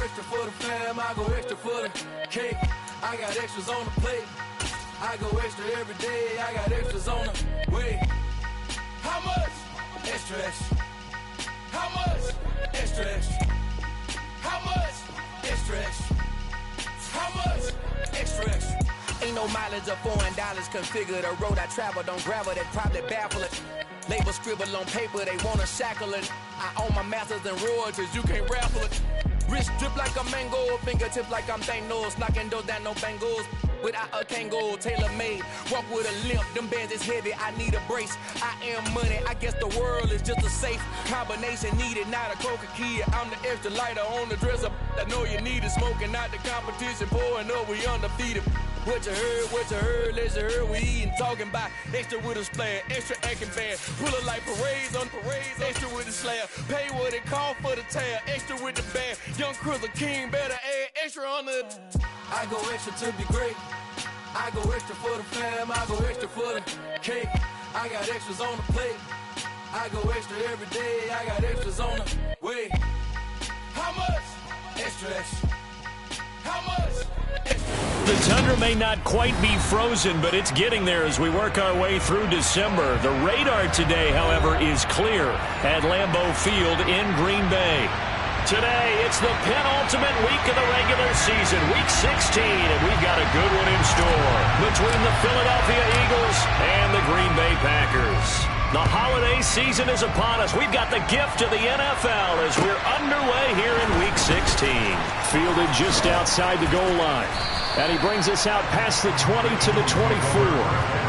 extra for the fam, I go extra for the cake. I got extras on the plate. I go extra every day, I got extras on the way. How much? Extra, extra. How much? Extra, extra. How much? Extra, extra. How much? Extra, extra. Ain't no mileage of $4 configure the road I travel. Don't gravel, that probably baffle it. Label scribble on paper, they wanna shackle it. I own my masters and royalties, you can't raffle it. Wrist drip like a mango, fingertips like I'm Thanos. Knocking those down, no bangles. Without a Kango, tailor-made. Walk with a limp, them bands is heavy, I need a brace. I am money, I guess the world is just a safe combination needed, not a coca key. I'm the extra lighter on the dresser. I know you need it, smoking out the competition, pouring up, we undefeated. What you heard, let you heard, we eatin', talking about extra with a splash, extra acting band, pull it like parades on parades, extra with the slab, pay what it call for the tab, extra with the band, young Crizzle King, better add extra on the. I go extra to be great, I go extra for the fam, I go extra for the cake, I got extras on the plate, I go extra every day, I got extras on the way. How much? Extra, extra. How much? The tundra may not quite be frozen, but it's getting there as we work our way through December. The radar today, however, is clear at Lambeau Field in Green Bay. Today, it's the penultimate week of the regular season, week 16, and we've got a good one in store between the Philadelphia Eagles and the Green Bay Packers. The holiday season is upon us. We've got the gift of the NFL as we're underway here in week 16. Fielded just outside the goal line. And he brings us out past the 20 to the 24.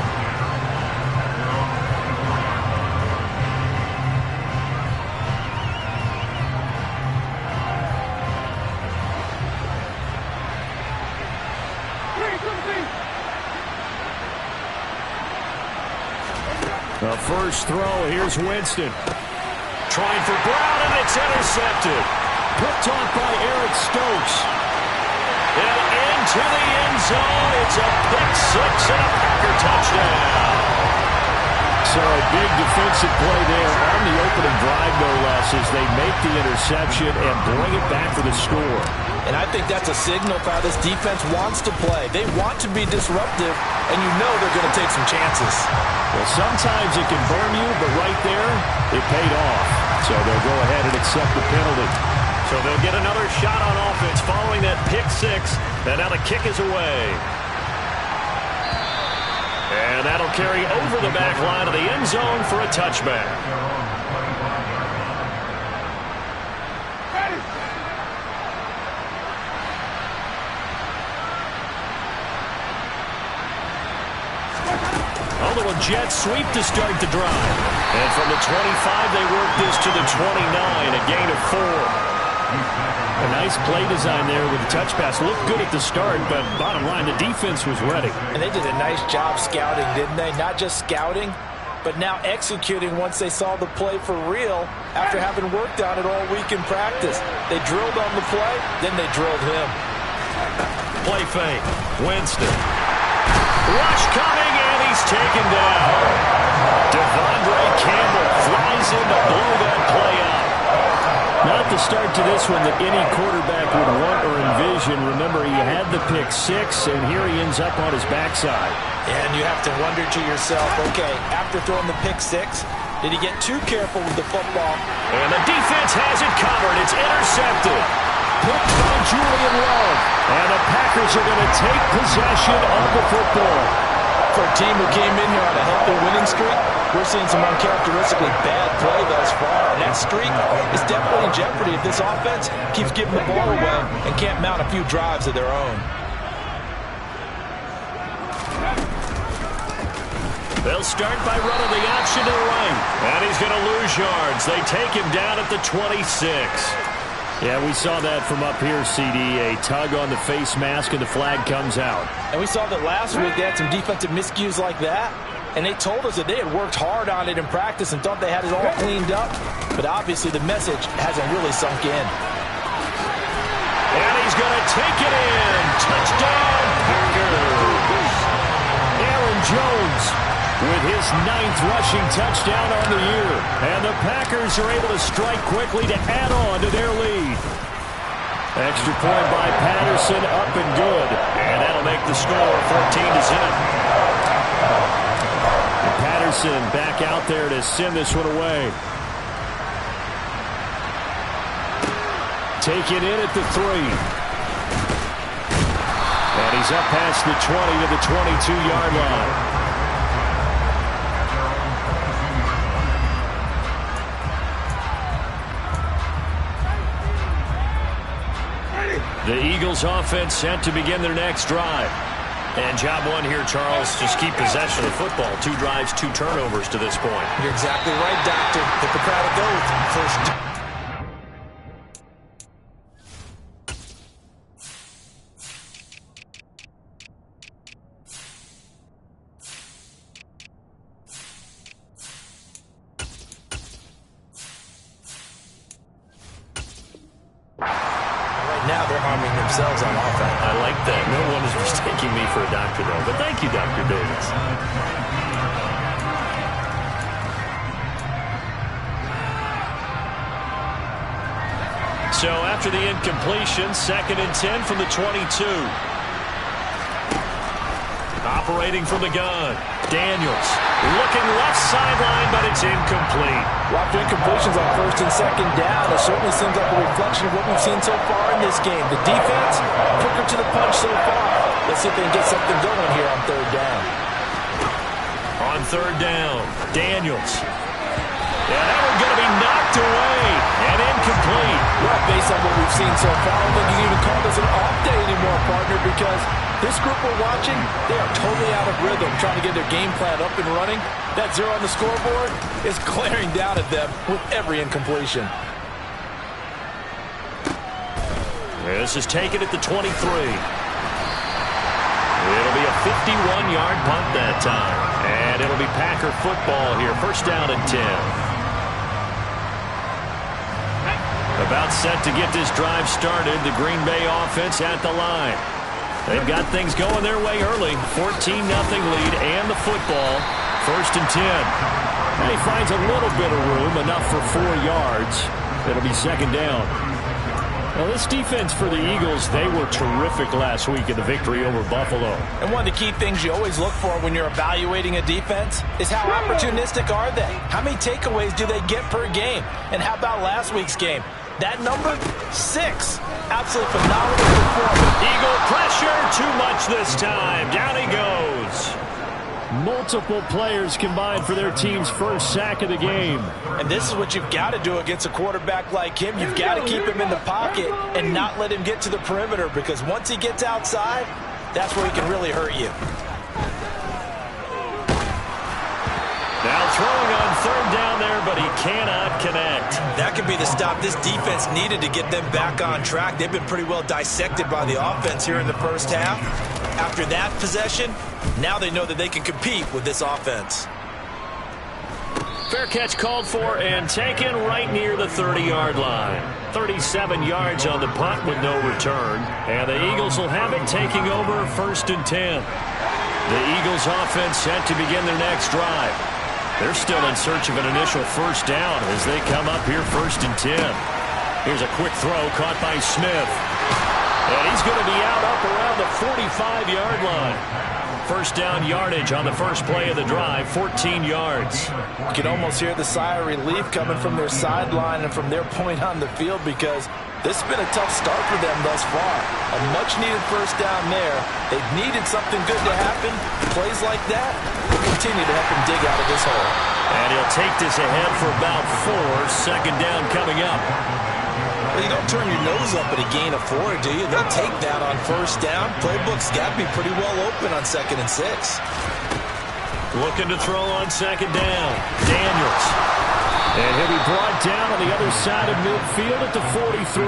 The first throw, here's Winston. Trying for Brown, and it's intercepted. Picked off by Eric Stokes. And into the end zone, it's a pick six and a Packer touchdown. So a big defensive play there on the opening drive, no less, as they make the interception and bring it back for the score. And I think that's a signal for how this defense wants to play. They want to be disruptive, and you know they're going to take some chances. Well, sometimes it can burn you, but right there, it paid off. So they'll go ahead and accept the penalty. So they'll get another shot on offense following that pick six, and now the kick is away. And that'll carry over the back line of the end zone for a touchback. Jets sweep to start the drive. And from the 25, they work this to the 29, a gain of 4. A nice play design there with the touch pass. Looked good at the start, but bottom line, the defense was ready. And they did a nice job scouting, didn't they? Not just scouting, but now executing once they saw the play for real after having worked on it all week in practice. They drilled on the play, then they drilled him. Play fake. Winston. Rush coming, and he's taken down. Devondre Campbell flies in to blow that play out. Not the start to this one that any quarterback would want or envision. Remember, he had the pick six, and here he ends up on his backside. And you have to wonder to yourself, okay, after throwing the pick six, did he get too careful with the football? And the defense has it covered. It's intercepted. Picked by Julian Love. And the Packers are going to take possession of the football. For a team who came in here on a healthy winning streak, we're seeing some uncharacteristically bad play thus far. And that streak is definitely in jeopardy if this offense keeps giving the ball away and can't mount a few drives of their own. They'll start by running the option to the right. And he's going to lose yards. They take him down at the 26. Yeah, we saw that from up here, CD. A tug on the face mask, and the flag comes out. And we saw that last week they had some defensive miscues like that. And they told us that they had worked hard on it in practice and thought they had it all cleaned up. But obviously the message hasn't really sunk in. And he's going to take it in. Touchdown, Packers. Aaron Jones with his 9th rushing touchdown on the year. And the Packers are able to strike quickly to add on to their lead. Extra point by Patterson, up and good. And that'll make the score 14-0. Patterson back out there to send this one away. Take it in at the 3. And he's up past the 20 to the 22-yard line. The Eagles offense set to begin their next drive. And job one here, Charles, just keep possession of the football. 2 drives, 2 turnovers to this point. You're exactly right, Doctor. Hippocratic oath. First. Now they're harming themselves on offense. I like that. No one is mistaking me for a doctor, though. But thank you, Dr. Davis. So after the incompletion, 2nd and 10 from the 22. Operating from the gun. Daniels looking left sideline, but it's incomplete. After incompletions on 1st and 2nd down, it certainly seems like a reflection of what we've seen so far in this game. The defense, quicker to the punch so far. Let's see if they can get something going here on 3rd down. On 3rd down, Daniels. Yeah, that one's going to be knocked away and incomplete. Well, based on what we've seen so far, I don't think you can even call this an off day anymore, partner, because this group we're watching, they are totally out of rhythm, trying to get their game plan up and running. That 0 on the scoreboard is glaring down at them with every incompletion. This is taken at the 23. It'll be a 51-yard punt that time. And it'll be Packer football here. 1st down and 10. About set to get this drive started. The Green Bay offense at the line. They've got things going their way early. 14-0 lead and the football. 1st and 10. And he finds a little bit of room, enough for 4 yards. It'll be 2nd down. Well, this defense for the Eagles, they were terrific last week in the victory over Buffalo. And one of the key things you always look for when you're evaluating a defense is how opportunistic are they? How many takeaways do they get per game? And how about last week's game? That number, 6. Absolutely phenomenal performance. Eagle pressure, too much this time. Down he goes. Multiple players combined for their team's 1st sack of the game. And this is what you've got to do against a quarterback like him. You've got to keep him in the pocket and not let him get to the perimeter, because once he gets outside, that's where he can really hurt you. Now throwing on 3rd down there, but he cannot connect. That could be the stop this defense needed to get them back on track. They've been pretty well dissected by the offense here in the 1st half. After that possession, now they know that they can compete with this offense. Fair catch called for and taken right near the 30-yard line. 37 yards on the punt with no return. And the Eagles will have it taking over 1st and 10. The Eagles offense set to begin their next drive. They're still in search of an initial 1st down as they come up here 1st and 10. Here's a quick throw caught by Smith. And he's going to be out up around the 45-yard line. 1st down yardage on the first play of the drive, 14 yards. You can almost hear the sigh of relief coming from their sideline and from their point on the field, because this has been a tough start for them thus far. A much-needed 1st down there. They've needed something good to happen. Plays like that will continue to help them dig out of this hole. And he'll take this ahead for about 4. 2nd down coming up. Well, you don't turn your nose up at a gain of 4, do you? They'll take that on 1st down. Playbook's got to be pretty well open on 2nd and 6. Looking to throw on 2nd down. Daniels. And he'll be brought down on the other side of midfield at the 43.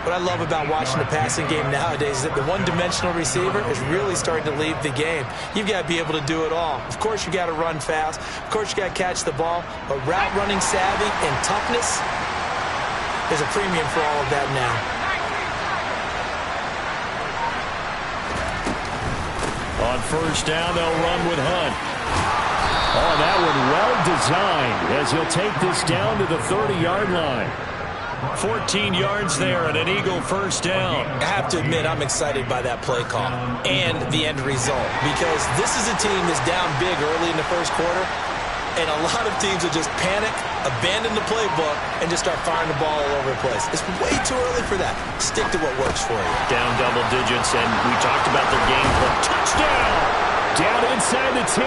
What I love about watching the passing game nowadays is that the one-dimensional receiver is really starting to leave the game. You've got to be able to do it all. Of course, you got to run fast. Of course, you got to catch the ball. But route running savvy and toughness, there's a premium for all of that now. On 1st down, they'll run with Hunt. Oh, that one well designed as he'll take this down to the 30-yard line. 14 yards there and an Eagle first down. I have to admit, I'm excited by that play call and the end result, because this is a team that's down big early in the first quarter, and a lot of teams will just panic, abandon the playbook, and just start firing the ball all over the place. It's way too early for that. Stick to what works for you. Down double digits, and we talked about their game plan. Touchdown! Down inside the 10.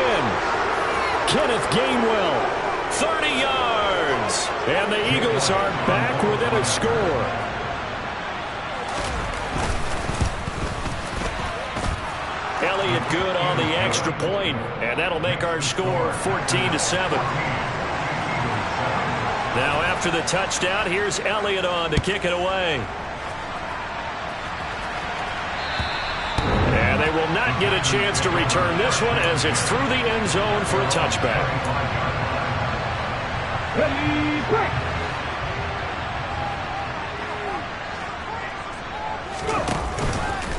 Kenneth Gainwell, 30 yards. And the Eagles are back within a score. Elliott good on the extra point, and that'll make our score 14-7. Now after the touchdown, here's Elliott on to kick it away. And they will not get a chance to return this one as it's through the end zone for a touchback. Ready, break.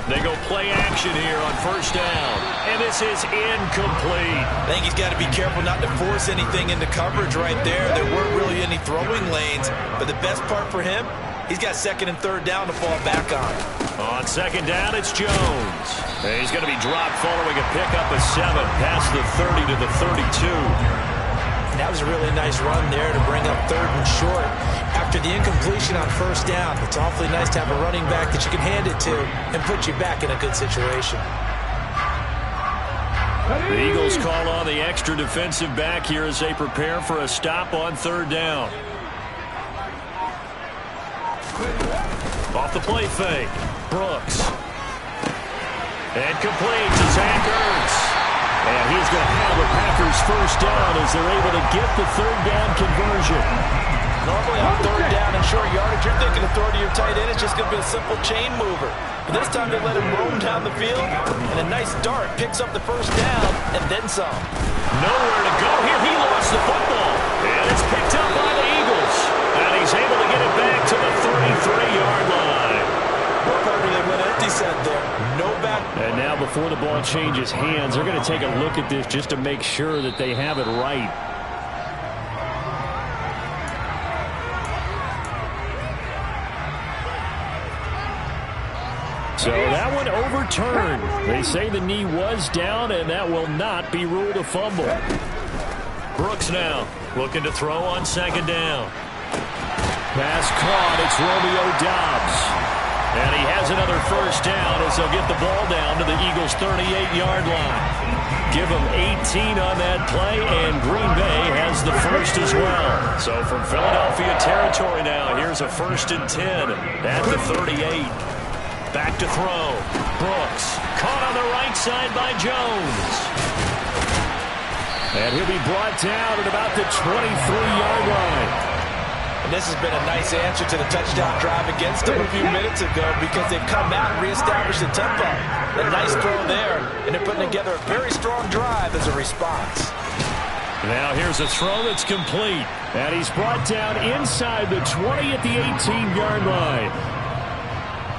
They go play action here on first down. And this is incomplete. I think he's got to be careful not to force anything into coverage right there. There weren't really any throwing lanes. But the best part for him, he's got second and third down to fall back on. On second down, it's Jones. And he's going to be dropped following a pickup of 7 past the 30 to the 32. And that was a really nice run there to bring up third and short. After the incompletion on first down, it's awfully nice to have a running back that you can hand it to and put you back in a good situation. The Eagles call on the extra defensive back here as they prepare for a stop on third down. Off the play fake, Brooks. And complete to Zach Ertz. And he's going to have the Packers first down as they're able to get the third down conversion. Normally on third down and short yardage, you're thinking of throw to your tight end. It's just going to be a simple chain mover. But this time they let him roam down the field, and a nice dart picks up the first down and then some. Nowhere to go here. He lost the football. And it's picked up by the Eagles. And he's able to get it back to the 33-yard line. What part do they went empty set there? No back. And now before the ball changes hands, they're going to take a look at this just to make sure that they have it right. So that one overturned. They say the knee was down, and that will not be ruled a fumble. Brooks now looking to throw on second down. Pass caught. It's Romeo Doubs. And he has another first down as they'll get the ball down to the Eagles' 38-yard line. Give them 18 on that play, and Green Bay has the first as well. So from Philadelphia territory now, here's a 1st and 10 at the 38. Back to throw. Brooks caught on the right side by Jones. And he'll be brought down at about the 23-yard line. And this has been a nice answer to the touchdown drive against them a few minutes ago because they've come out and reestablished the tempo. A nice throw there, and they're putting together a very strong drive as a response. Now here's a throw that's complete. And he's brought down inside the 20 at the 18-yard line.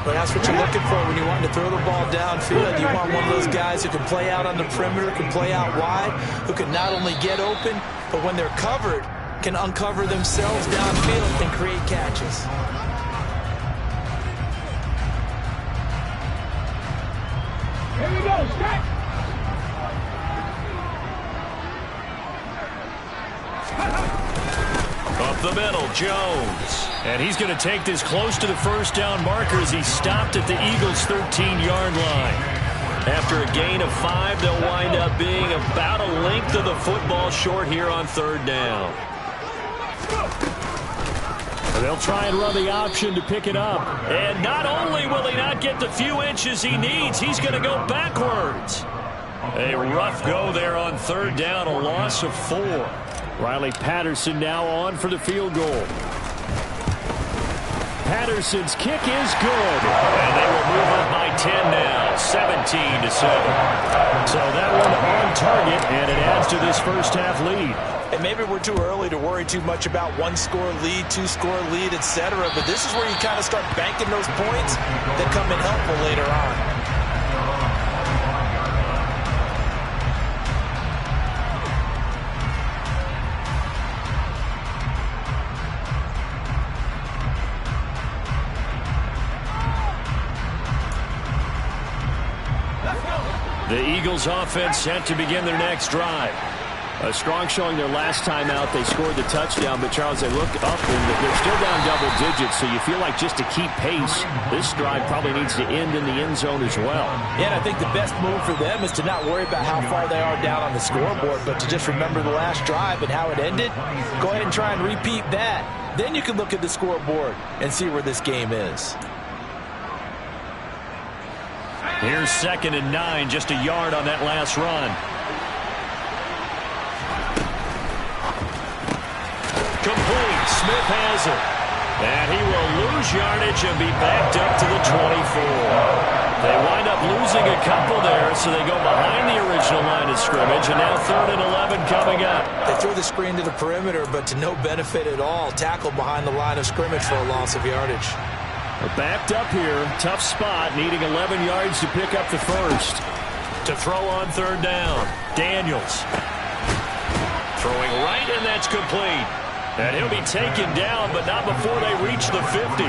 But that's what you're looking for when you want to throw the ball downfield. You want one of those guys who can play out on the perimeter, can play out wide, who can not only get open, but when they're covered, can uncover themselves downfield and create catches. Here we go, strike. Up the middle, Jones. And he's going to take this close to the first down marker as he stopped at the Eagles' 13-yard line. After a gain of 5, they'll wind up being about a length of the football short here on third down. They'll try and run the option to pick it up. And not only will he not get the few inches he needs, he's going to go backwards. A rough go there on third down, a loss of 4. Riley Patterson now on for the field goal. Patterson's kick is good. And they will move up by 10 now, 17-7. So that one on target, and it adds to this first half lead. And maybe we're too early to worry too much about one-score lead, two-score lead, etc. But this is where you kind of start banking those points that come in helpful later on. The Eagles offense set to begin their next drive. A strong showing their last time out. They scored the touchdown, but Charles, they look up and they're still down double digits, so you feel like just to keep pace, this drive probably needs to end in the end zone as well. Yeah, and I think the best move for them is to not worry about how far they are down on the scoreboard, but to just remember the last drive and how it ended. Go ahead and try and repeat that. Then you can look at the scoreboard and see where this game is. Here's 2nd and 9, just a yard on that last run. Complete. Smith has it. And he will lose yardage and be backed up to the 24. They wind up losing a couple there, so they go behind the original line of scrimmage, and now 3rd and 11 coming up. They threw the screen to the perimeter, but to no benefit at all. Tackled behind the line of scrimmage for a loss of yardage. They're backed up here. Tough spot, needing 11 yards to pick up the first. To throw on 3rd down, Daniels. Throwing right, and that's complete. And he'll be taken down, but not before they reach the 50.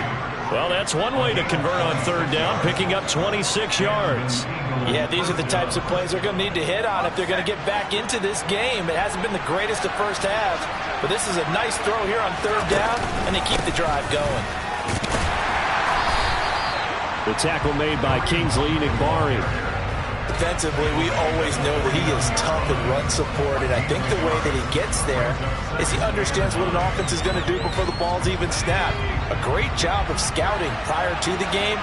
Well, that's one way to convert on 3rd down, picking up 26 yards. Yeah, these are the types of plays they're going to need to hit on if they're going to get back into this game. It hasn't been the greatest of first halves, but this is a nice throw here on 3rd down, and they keep the drive going. The tackle made by Kingsley Enagbare. Defensively, we always know that he is tough in run support, and I think the way that he gets there is he understands what an offense is going to do before the ball's even snapped. A great job of scouting prior to the game,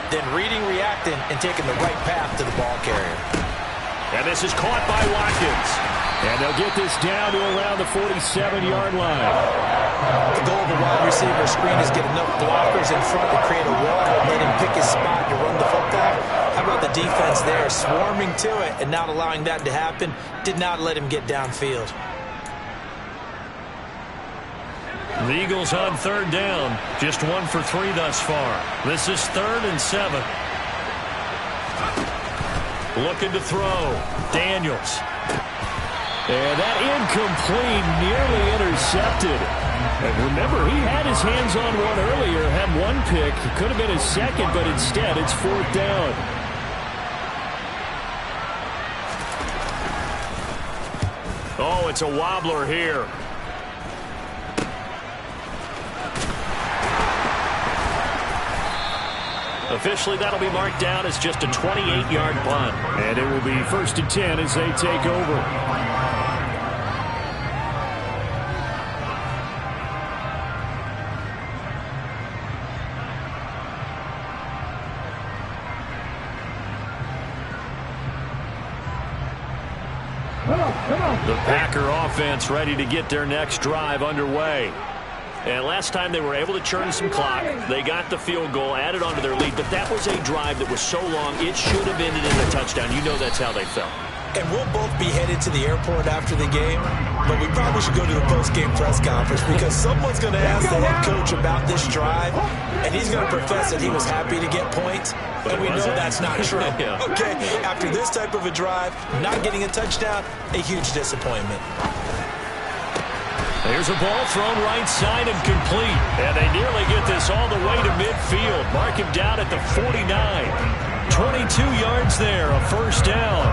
then reading, reacting, and taking the right path to the ball carrier. And this is caught by Watkins. And they'll get this down to around the 47-yard line. The goal of a wide receiver screen is get enough blockers in front to create a wall and let him pick his spot to run the football. How about the defense there, swarming to it and not allowing that to happen? Did not let him get downfield. The Eagles on 3rd down. Just 1 for 3 thus far. This is 3rd and 7. Looking to throw. Daniels. And that incomplete, nearly intercepted. And remember, he had his hands on one earlier, had one pick. It could have been his second, but instead it's 4th down. Oh, it's a wobbler here. Officially, that'll be marked down as just a 28-yard punt. And it will be 1st and 10 as they take over. The Packer offense ready to get their next drive underway. And last time they were able to churn some clock. They got the field goal, added onto their lead, but that was a drive that was so long, it should have ended in a touchdown. You know that's how they felt. And we'll both be headed to the airport after the game, but we probably should go to the post-game press conference because someone's going to ask the head coach about this drive, and he's going to profess that he was happy to get points, and we know that's not true. Yeah. Okay, after this type of a drive, not getting a touchdown, a huge disappointment. There's a ball thrown right side and complete. And they nearly get this all the way to midfield. Mark him down at the 49. 22 yards there, a 1st down.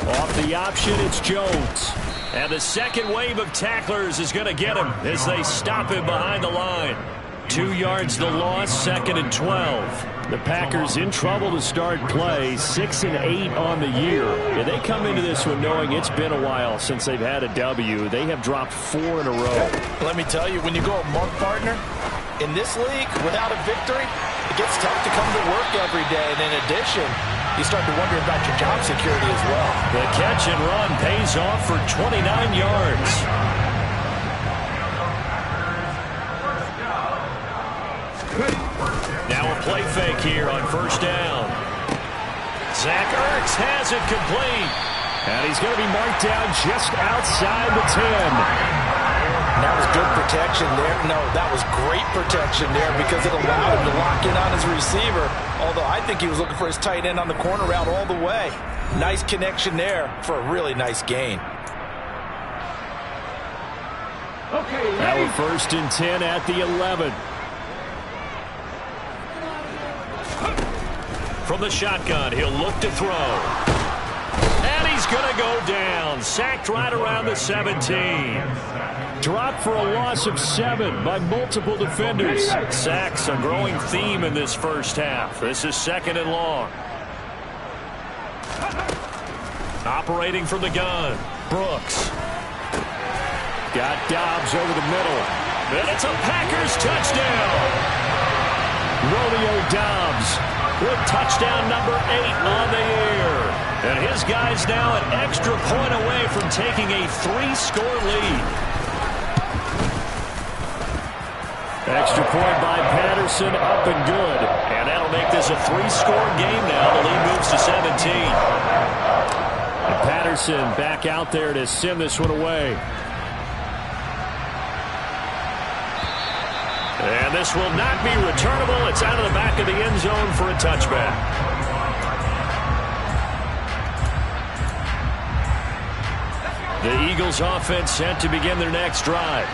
Off the option, it's Jones. And the second wave of tacklers is going to get him as they stop him behind the line. 2 yards the loss, 2nd and 12. The Packers in trouble to start play, 6 and 8 on the year. Yeah, they come into this one knowing it's been a while since they've had a W. They have dropped 4 in a row. Let me tell you, when you go a mark partner, in this league, without a victory, it gets tough to come to work every day. And in addition, you start to wonder about your job security as well. The catch and run pays off for 29 yards. Now a play fake here on 1st down. Zach Ertz has it complete. And he's going to be marked down just outside the 10. That was good protection there. No, that was great protection there because it allowed him to lock in on his receiver. Although I think he was looking for his tight end on the corner route all the way. Nice connection there for a really nice gain. Now a 1st and 10 at the 11. From the shotgun, he'll look to throw. And he's going to go down. Sacked right around the 17. Dropped for a loss of 7 by multiple defenders. Sacks, a growing theme in this first half. This is 2nd and long. Operating from the gun, Brooks. Got Dobbs over the middle. And it's a Packers touchdown. Romeo Dobbs with touchdown number 8 on the year. And his guy's now an extra point away from taking a 3-score lead. Extra point by Patterson, up and good. And that'll make this a 3-score game now. The lead moves to 17. And Patterson back out there to send this one away. And this will not be returnable. It's out of the back of the end zone for a touchback. The Eagles offense set to begin their next drive.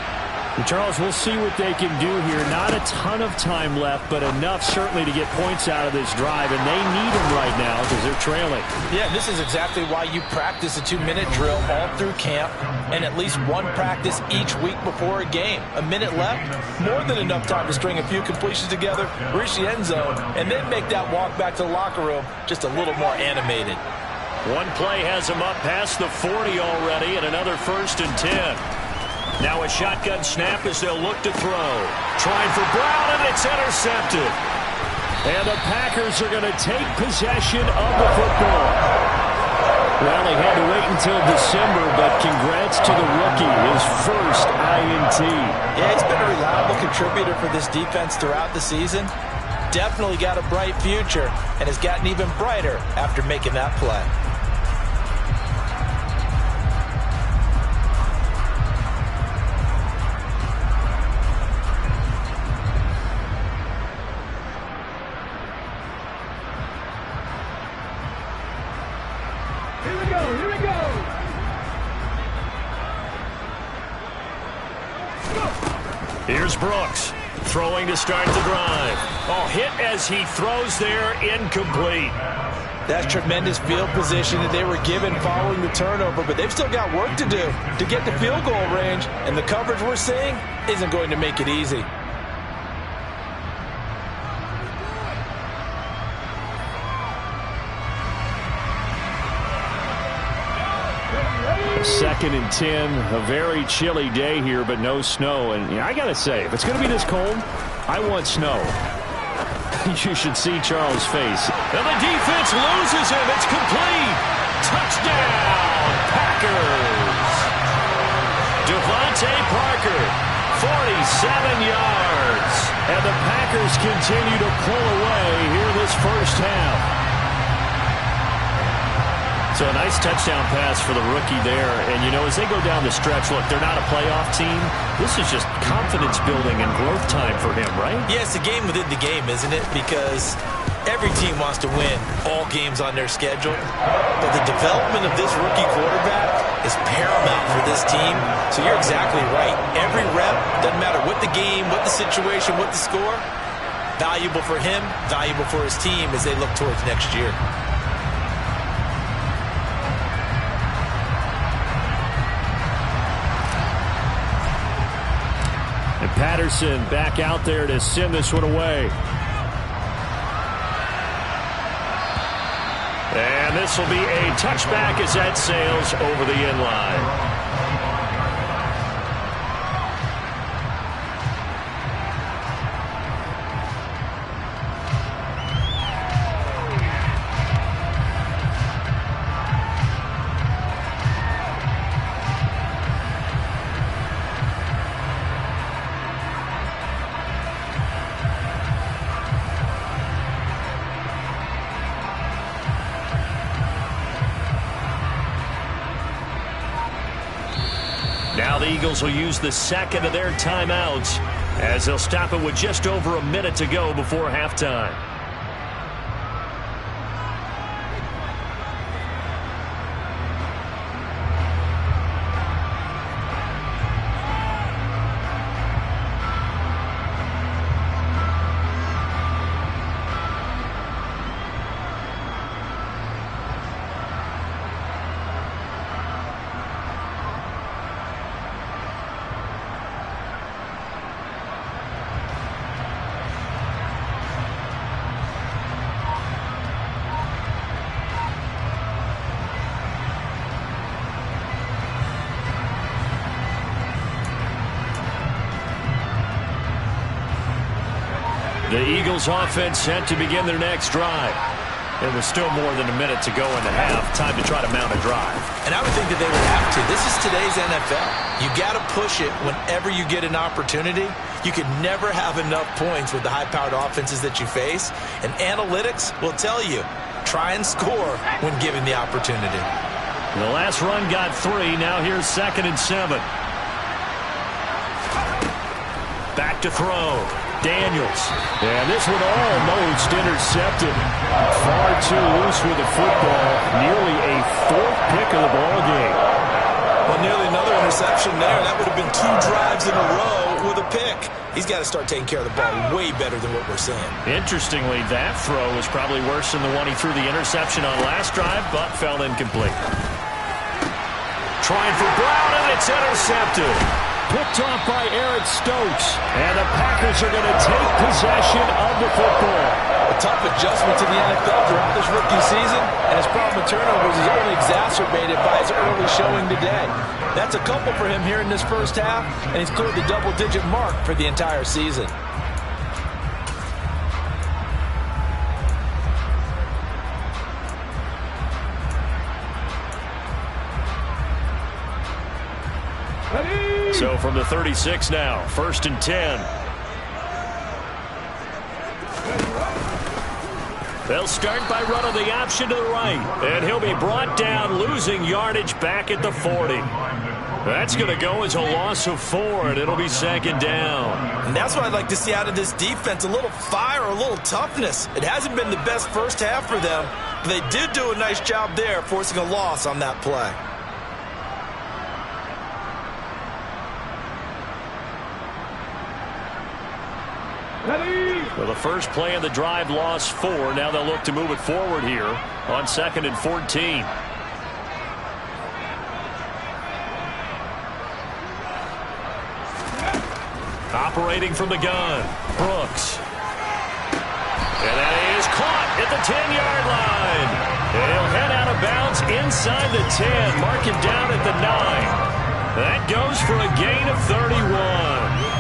And Charles, we'll see what they can do here. Not a ton of time left, but enough certainly to get points out of this drive, and they need them right now because they're trailing. Yeah, this is exactly why you practice a 2-minute drill all through camp and at least one practice each week before a game. A minute left, more than enough time to string a few completions together, reach the end zone, and then make that walk back to the locker room just a little more animated. One play has him up past the 40 already, and another 1st and 10. Now a shotgun snap as they'll look to throw. Trying for Brown, and it's intercepted. And the Packers are going to take possession of the football. Well, they had to wait until December, but congrats to the rookie, his first INT. Yeah, he's been a reliable contributor for this defense throughout the season. Definitely got a bright future, and has gotten even brighter after making that play. Here's Brooks throwing to start the drive. Oh, hit as he throws there, incomplete. That's tremendous field position that they were given following the turnover, but they've still got work to do to get to field goal range, and the coverage we're seeing isn't going to make it easy. Second and 10, a very chilly day here, but no snow. And I got to say, if it's going to be this cold, I want snow. You should see Charles' face. And the defense loses him. It's complete. Touchdown, Packers. Devontae Parker, 47 yards. And the Packers continue to pull away here this first half. So a nice touchdown pass for the rookie there. And, you know, as they go down the stretch, look, they're not a playoff team. This is just confidence building and growth time for him, right? Yeah, it's a game within the game, isn't it? Because every team wants to win all games on their schedule. But the development of this rookie quarterback is paramount for this team. So you're exactly right. Every rep, doesn't matter what the game, what the situation, what the score, valuable for him, valuable for his team as they look towards next year. And Patterson back out there to send this one away. And this will be a touchback as that sails over the end line. Now the Eagles will use the second of their timeouts as they'll stop it with just over a minute to go before halftime. The Eagles offense set to begin their next drive. There was still more than a minute to go in the half. Time to try to mount a drive. And I would think that they would have to. This is today's NFL. You got to push it whenever you get an opportunity. You could never have enough points with the high-powered offenses that you face. And analytics will tell you, try and score when given the opportunity. The last run got 3. Now here's 2nd and 7. Back to throw. Daniels. And this one almost intercepted. Far too loose with the football. Nearly a 4th pick of the ball game. Well, nearly another interception there. That would have been 2 drives in a row with a pick. He's got to start taking care of the ball way better than what we're seeing. Interestingly, that throw was probably worse than the one he threw the interception on last drive, but fell incomplete. Trying for Brown, and it's intercepted. Picked off by Eric Stokes. And the Packers are going to take possession of the football. A tough adjustment to the NFL throughout this rookie season, and his problem with turnovers is only exacerbated by his early showing today. That's a couple for him here in this first half, and he's cleared the double-digit mark for the entire season. So from the 36 now, 1st and 10. They'll start by running the option to the right. And he'll be brought down, losing yardage back at the 40. That's going to go as a loss of 4, and it'll be 2nd down. And that's what I'd like to see out of this defense, a little fire, a little toughness. It hasn't been the best first half for them, but they did do a nice job there, forcing a loss on that play. Well, the first play of the drive lost 4. Now they'll look to move it forward here on 2nd and 14. Operating from the gun, Brooks. And that is caught at the 10-yard line. And he'll head out of bounds inside the 10. Mark him down at the 9. That goes for a gain of 31.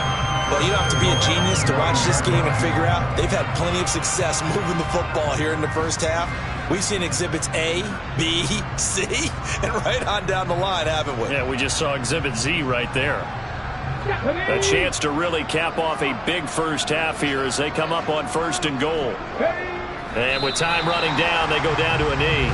Well, you don't have to be a genius to watch this game and figure out they've had plenty of success moving the football here in the first half. We've seen exhibits A, B, C, and right on down the line, haven't we? Yeah, we just saw exhibit Z right there. A chance to really cap off a big first half here as they come up on 1st and goal. And with time running down, they go down to a knee.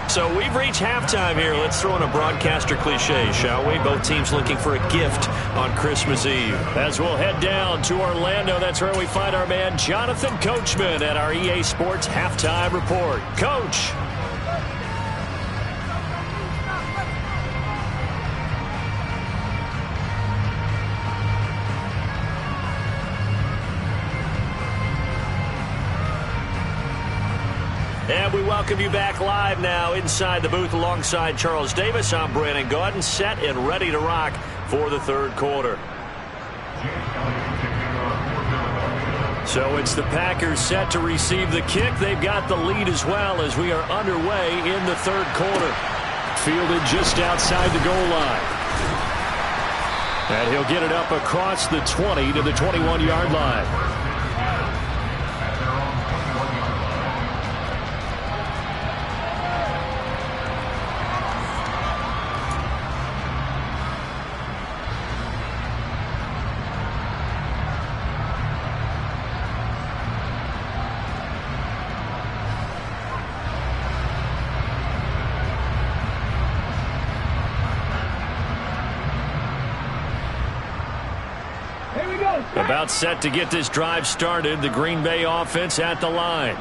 So we've reached halftime here. Let's throw in a broadcaster cliche, shall we? Both teams looking for a gift on Christmas Eve. As we'll head down to Orlando, that's where we find our man Jonathan Coachman at our EA Sports Halftime Report. Coach. And we welcome you back live now inside the booth alongside Charles Davis. I'm Brandon Gaudin, set and ready to rock for the 3rd quarter. So it's the Packers set to receive the kick. They've got the lead as well as we are underway in the 3rd quarter. Fielded just outside the goal line. And he'll get it up across the 20 to the 21-yard line. About set to get this drive started. The Green Bay offense at the line.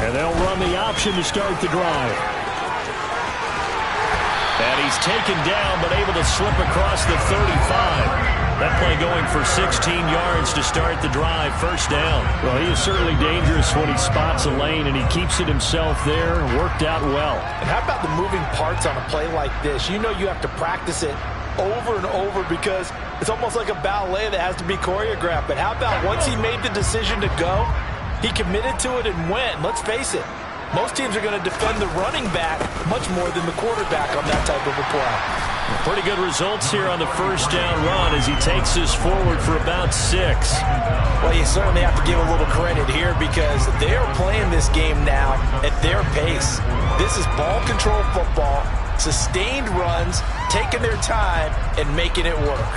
And they'll run the option to start the drive. And he's taken down, but able to slip across the 35. That play going for 16 yards to start the drive. First down. Well, he is certainly dangerous when he spots a lane, and he keeps it himself there. Worked out well. And how about the moving parts on a play like this? You know you have to practice it over and over because it's almost like a ballet that has to be choreographed. But how about once he made the decision to go, he committed to it and went. Let's face it, most teams are going to defend the running back much more than the quarterback on that type of a play. Pretty good results here on the first down run as he takes us forward for about 6. Well, you certainly have to give a little credit here because they are playing this game now at their pace. This is ball control football, sustained runs, taking their time, and making it work.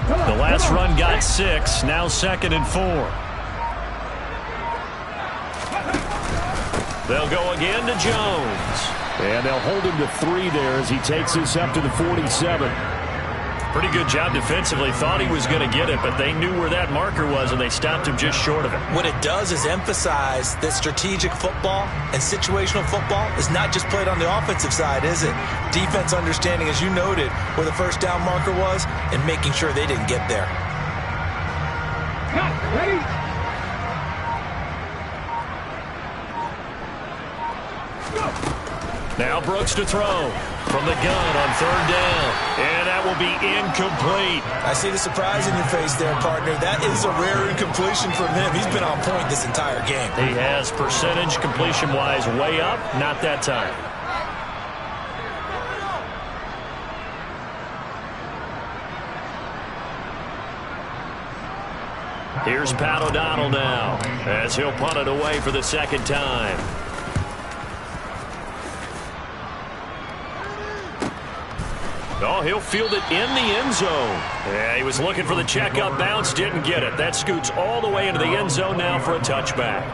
The last run got 6, now 2nd and 4. They'll go again to Jones. And they'll hold him to 3 there as he takes us up to the 47. Pretty good job defensively. Thought he was going to get it, but they knew where that marker was, and they stopped him just short of it. What it does is emphasize that strategic football and situational football is not just played on the offensive side, is it? Defense understanding, as you noted, where the first down marker was and making sure they didn't get there. Ready? Now Brooks to throw from the gun on 3rd down. And that will be incomplete. I see the surprise in your face there, partner. That is a rare incompletion from him. He's been on point this entire game. He has percentage completion-wise way up. Not that time. Here's Pat O'Donnell now as he'll punt it away for the 2nd time. Oh, he'll field it in the end zone. Yeah, he was looking for the check-up bounce, didn't get it. That scoots all the way into the end zone now for a touchback.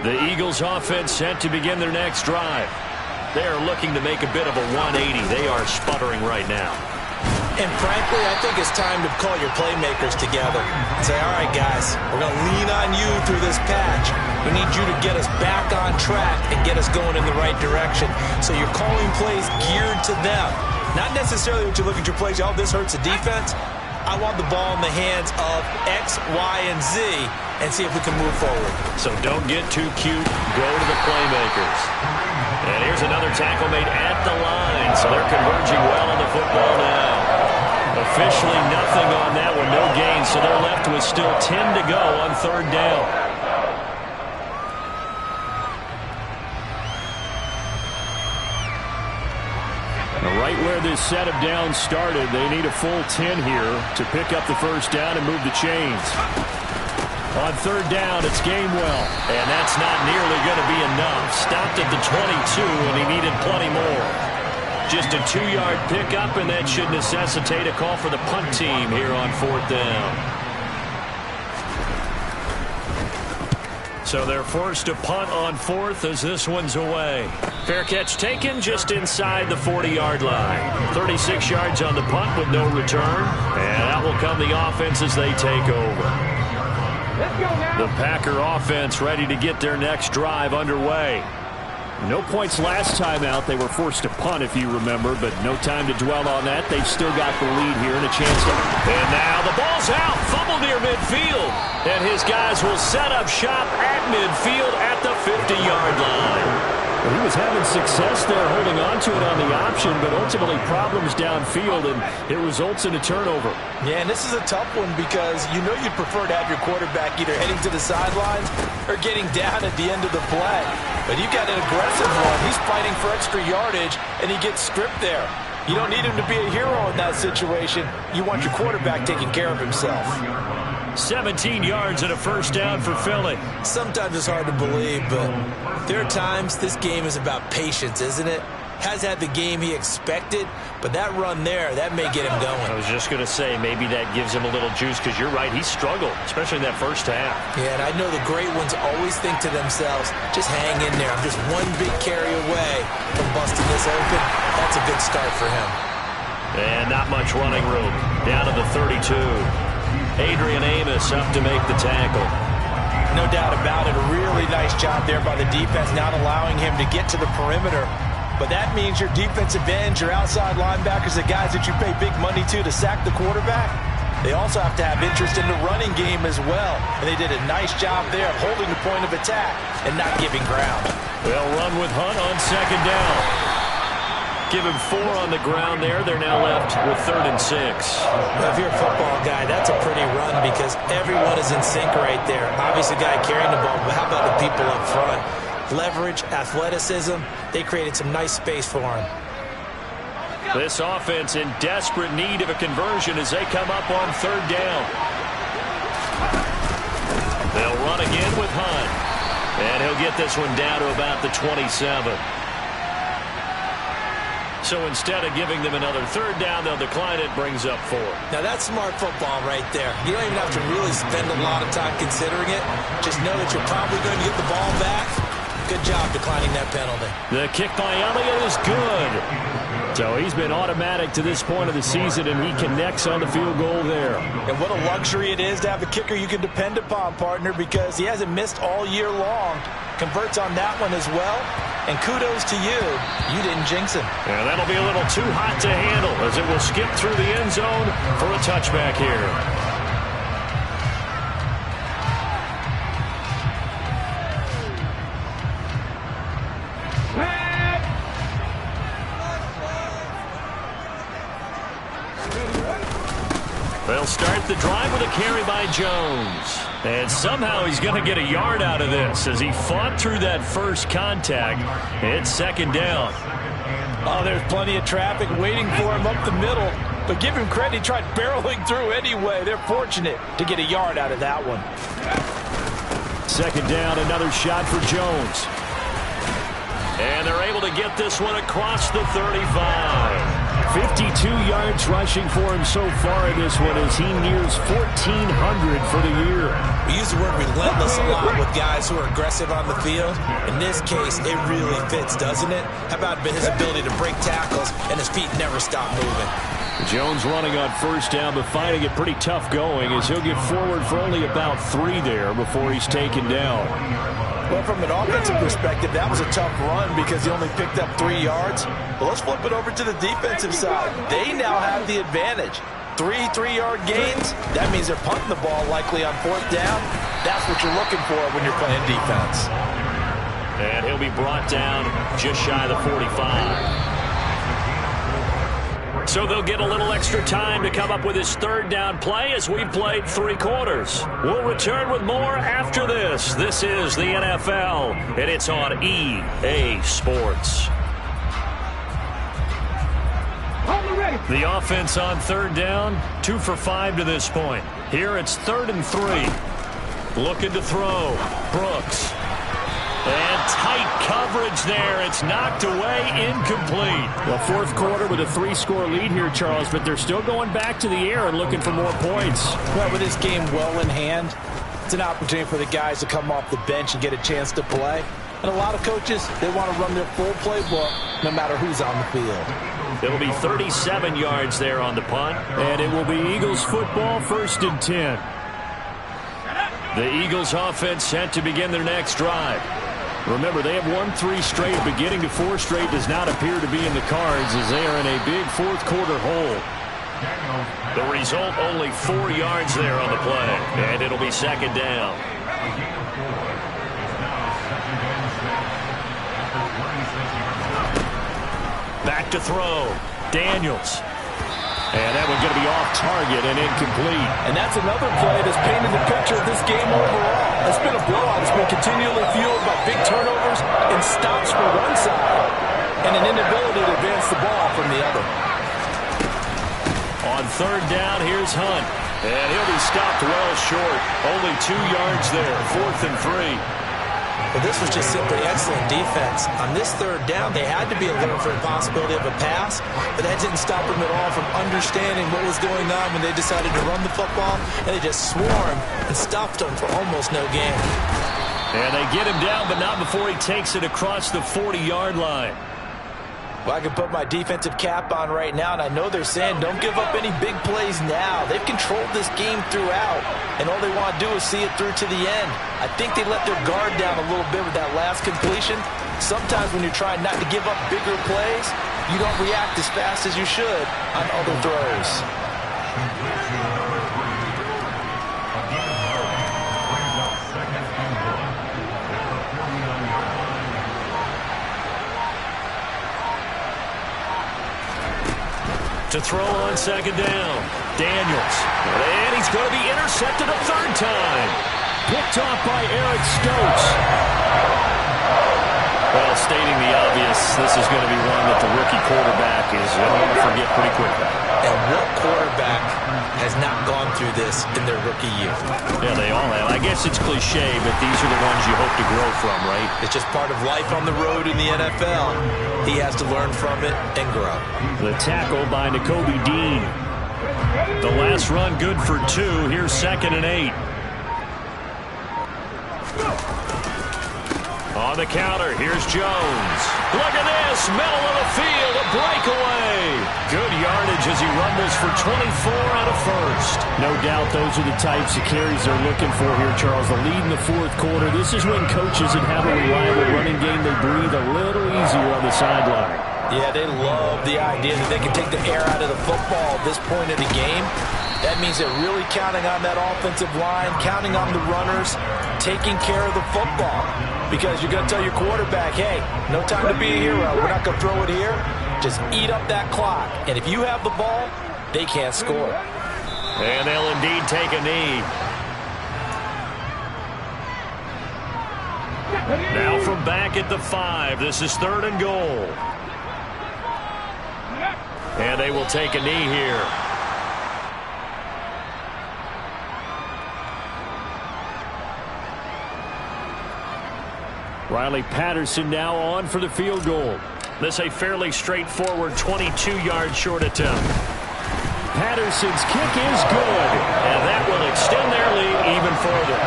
The Eagles offense set to begin their next drive. They are looking to make a bit of a 180. They are sputtering right now. And frankly, I think it's time to call your playmakers together and say, all right, guys, we're going to lean on you through this patch. We need you to get us back on track and get us going in the right direction. So you're calling plays geared to them. Not necessarily what you look at your plays, oh, this hurts the defense. I want the ball in the hands of X, Y, and Z and see if we can move forward. So don't get too cute. Go to the playmakers. And here's another tackle made at the line. So they're converging well on the football now. Officially nothing on that one, no gain, so they're left with still 10 to go on 3rd down. Now right where this set of downs started, they need a full 10 here to pick up the first down and move the chains. On 3rd down, it's Gainwell. And that's not nearly going to be enough. Stopped at the 22, and he needed plenty more. Just a 2-yard pickup, and that should necessitate a call for the punt team here on 4th down. So they're forced to punt on 4th as this one's away. Fair catch taken just inside the 40-yard line. 36 yards on the punt with no return, and out will come the offense as they take over. The Packer offense ready to get their next drive underway. No points last time out. They were forced to punt, if you remember, but no time to dwell on that. They've still got the lead here and a chance to... And now the ball's out. Fumble near midfield. And his guys will set up shop at midfield at the 50-yard line. Well, he was having success there holding on to it on the option, but ultimately problems downfield, and it results in a turnover. Yeah, and this is a tough one because you know you'd prefer to have your quarterback either heading to the sidelines or getting down at the end of the play. But you've got an aggressive one. He's fighting for extra yardage, and he gets stripped there. You don't need him to be a hero in that situation. You want your quarterback taking care of himself. 17 yards and a first down for Philly. Sometimes it's hard to believe, but there are times this game is about patience, isn't it? has had the game he expected, but that run there, that may get him going. I was just going to say, maybe that gives him a little juice, because you're right, he struggled, especially in that first half. Yeah, and I know the great ones always think to themselves, just hang in there. I'm just one big carry away from busting this open. That's a good start for him. And not much running room. Down to the 32. Adrian Amos up to make the tackle. No doubt about it. A really nice job there by the defense, not allowing him to get to the perimeter. But that means your defensive ends, your outside linebackers, the guys that you pay big money to sack the quarterback, they also have to have interest in the running game as well. And they did a nice job there of holding the point of attack and not giving ground. They'll run with Hunt on second down. Give him 4 on the ground there. They're now left with 3rd and 6. Well, if you're a football guy, that's a pretty run because everyone is in sync right there. Obviously, the guy carrying the ball, but how about the people up front? Leverage, athleticism, they created some nice space for him. This offense in desperate need of a conversion as they come up on 3rd down. They'll run again with Hunt. And he'll get this one down to about the 27. So instead of giving them another 3rd down, they'll decline it, brings up 4. Now that's smart football right there. You don't even have to really spend a lot of time considering it. Just know that you're probably going to get the ball back. Good job declining that penalty. The kick by Elliott is good. So he's been automatic to this point of the season, and he connects on the field goal there. And what a luxury it is to have a kicker you can depend upon, partner, because he hasn't missed all year long. Converts on that one as well. And kudos to you. You didn't jinx him. Yeah, that'll be a little too hot to handle as it will skip through the end zone for a touchback here. They'll start the drive with a carry by Jones. And somehow he's going to get a yard out of this as he fought through that first contact. It's 2nd down. Oh, there's plenty of traffic waiting for him up the middle. But give him credit, he tried barreling through anyway. They're fortunate to get a yard out of that one. 2nd down, another shot for Jones. And they're able to get this one across the 35. 52 yards rushing for him so far in this one as he nears 1,400 for the year. We use the word relentless a lot with guys who are aggressive on the field. In this case, it really fits, doesn't it? How about his ability to break tackles and his feet never stop moving? Jones running on 1st down, but finding it pretty tough going as he'll get forward for only about 3 there before he's taken down. Well, from an offensive perspective, that was a tough run because he only picked up 3 yards. But let's flip it over to the defensive side. They now have the advantage. 3 3-yard gains. That means they're punting the ball likely on 4th down. That's what you're looking for when you're playing defense. And he'll be brought down just shy of the 45. So they'll get a little extra time to come up with his 3rd down play as we've played 3 quarters. We'll return with more after this. This is the NFL, and it's on EA Sports. The offense on 3rd down, 2 for 5 to this point. Here it's 3rd and 3. Looking to throw. Brooks. And tight coverage there. It's knocked away, incomplete. Well, 4th quarter with a 3-score lead here, Charles, but they're still going back to the air and looking for more points. Well, with this game well in hand, it's an opportunity for the guys to come off the bench and get a chance to play. And a lot of coaches, they want to run their full playbook no matter who's on the field. It'll be 37 yards there on the punt. And it will be Eagles football, 1st and 10. The Eagles offense set to begin their next drive. Remember, they have won 3 straight, but getting to 4 straight does not appear to be in the cards as they are in a big 4th quarter hole. The result, only 4 yards there on the play, and it'll be 2nd down. Back to throw. Daniels. And that one's going to be off target and incomplete. And that's another play that's painted the picture of this game overall. It's been a blowout. It's been continually fueled by big turnovers and stops for one side and an inability to advance the ball from the other. On 3rd down, here's Hunt. And he'll be stopped well short. Only 2 yards there. 4th and 3. Well, this was just simply excellent defense. On this third down, they had to be alert for the possibility of a pass, but that didn't stop them at all from understanding what was going on when they decided to run the football, and they just swarmed and stuffed them for almost no gain. And they get him down, but not before he takes it across the 40-yard line. Well, I can put my defensive cap on right now, and I know they're saying don't give up any big plays now. They've controlled this game throughout, and all they want to do is see it through to the end. I think they let their guard down a little bit with that last completion. Sometimes when you're trying not to give up bigger plays, you don't react as fast as you should on other throws. To throw on second down, Daniels. And he's going to be intercepted a third time. Picked off by Eric Stokes. Well, stating the obvious, this is going to be one that the rookie quarterback is going to forget pretty quickly. And what quarterback has not gone through this in their rookie year? Yeah, they all have. I guess it's cliche, but these are the ones you hope to grow from, right? It's just part of life on the road in the NFL. He has to learn from it and grow. The tackle by Nakobe Dean. The last run good for 2. Here's 2nd and 8. On the counter, here's Jones. Look at this, middle of the field, a breakaway. Good yardage as he rumbles for 24 out of first. No doubt those are the types of carries they're looking for here, Charles. The lead in the fourth quarter. This is when coaches that have a reliable running game, they breathe a little easier on the sideline. Yeah, they love the idea that they can take the air out of the football at this point in the game. That means they're really counting on that offensive line, counting on the runners, taking care of the football. Because you're going to tell your quarterback, hey, no time to be a hero. We're not going to throw it here. Just eat up that clock. And if you have the ball, they can't score. And they'll indeed take a knee. Now from back at the 5. This is 3rd and goal. And they will take a knee here. Riley Patterson now on for the field goal. This a fairly straightforward 22-yard short attempt. Patterson's kick is good. And that will extend their lead even further.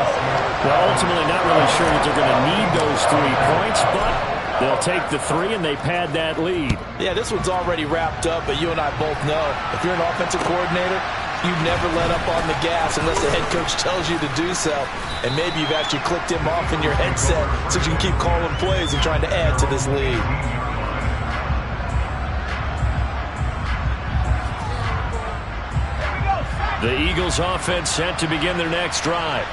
Well, ultimately not really sure that they're going to need those 3 points, but they'll take the 3 and they pad that lead. Yeah, this one's already wrapped up, but you and I both know if you're an offensive coordinator, you never let up on the gas unless the head coach tells you to do so. And maybe you've actually clicked him off in your headset so you can keep calling plays and trying to add to this lead. The Eagles offense set to begin their next drive.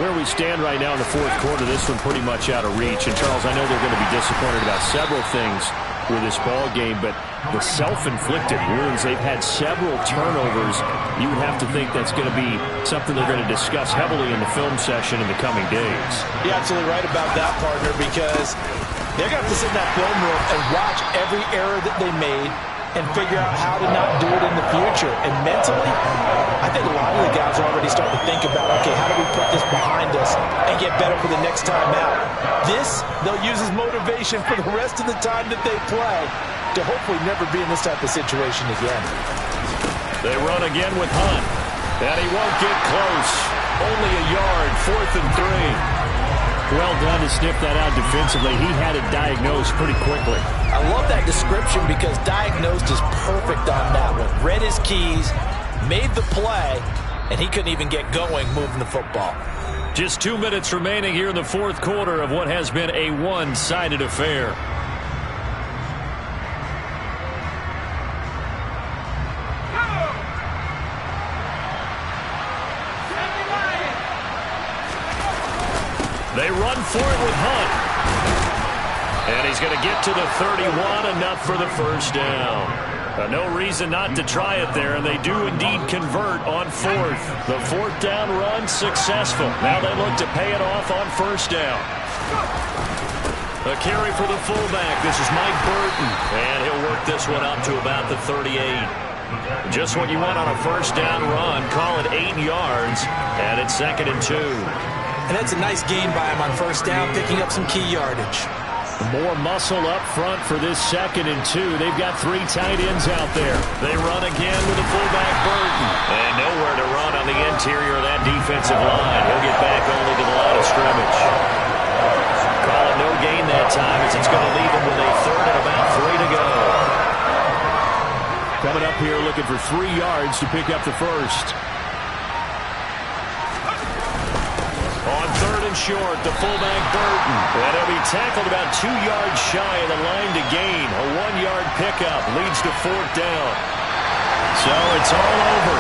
Where we stand right now in the fourth quarter, this one pretty much out of reach. And, Charles, I know they're going to be disappointed about several things with this ball game, but the self-inflicted wounds, they've had several turnovers. You would have to think that's going to be something they're going to discuss heavily in the film session in the coming days. You're absolutely right about that, partner, because they're going to have to sit in that film room and watch every error that they made and figure out how to not do it in the future. And mentally, I think a lot of the guys are already starting to think about, okay, how do we put this behind us and get better for the next time out? This, they'll use as motivation for the rest of the time that they play to hopefully never be in this type of situation again. They run again with Hunt. And he won't get close. Only a yard, 4th and 3. Well done to sniff that out defensively. He had it diagnosed pretty quickly. I love that description because diagnosed is perfect on that one. Read his keys, made the play, and he couldn't even get going moving the football. Just 2 minutes remaining here in the fourth quarter of what has been a one-sided affair. They run for it with Hunt. And he's going to get to the 31, enough for the first down. No reason not to try it there, and they do indeed convert on 4th. The 4th down run successful. Now they look to pay it off on 1st down. A carry for the fullback. This is Mike Burton, and he'll work this one up to about the 38. Just what you want on a 1st down run. Call it 8 yards, and it's 2nd and 2. And that's a nice gain by him on first down, picking up some key yardage. More muscle up front for this 2nd and 2. They've got 3 tight ends out there. They run again with a fullback Burton. And nowhere to run on the interior of that defensive line. He'll get back only to the line of scrimmage. Calling no gain that time as it's going to leave him with a 3rd and about 3 to go. Coming up here looking for 3 yards to pick up the first. On 3rd and short, the fullback Burton. And he'll be tackled about 2 yards shy of the line to gain. A 1-yard pickup leads to 4th down. So it's all over.